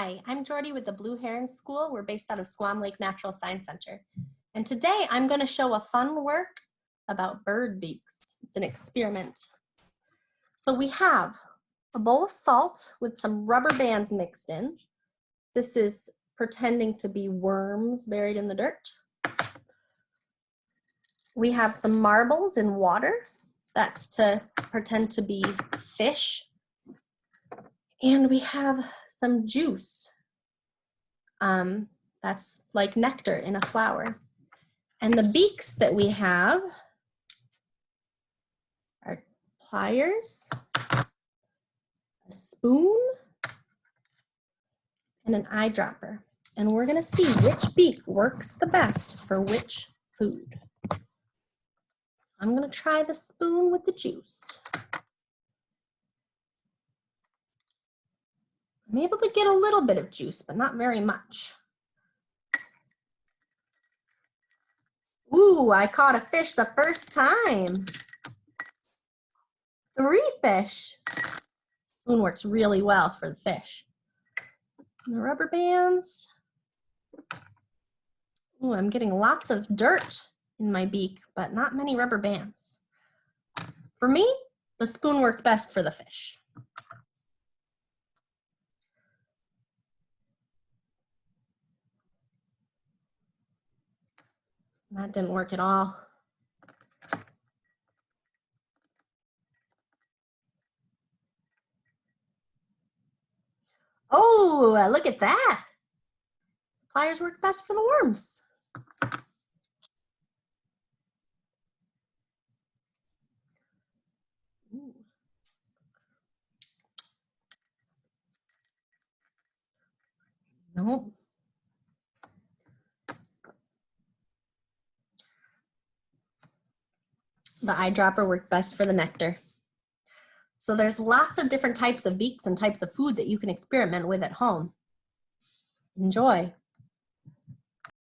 Hi, I'm Jordy with the Blue Heron School. We're based out of Squam Lake Natural Science Center. And today I'm going to show a fun work about bird beaks. It's an experiment. So we have a bowl of salt with some rubber bands mixed in. This is pretending to be worms buried in the dirt. We have some marbles in water. That's to pretend to be fish. And we have some juice. That's like nectar in a flower. And the beaks that we have are pliers, a spoon, and an eyedropper. And we're gonna see which beak works the best for which food. I'm gonna try the spoon with the juice. I'm able to get a little bit of juice, but not very much. Ooh, I caught a fish the first time. 3 fish. Spoon works really well for the fish. And the rubber bands. Ooh, I'm getting lots of dirt in my beak, but not many rubber bands. For me, the spoon worked best for the fish. That didn't work at all. Oh, look at that. Pliers work best for the worms. Ooh. Nope. The eyedropper worked best for the nectar. So there's lots of different types of beaks and types of food that you can experiment with at home. Enjoy.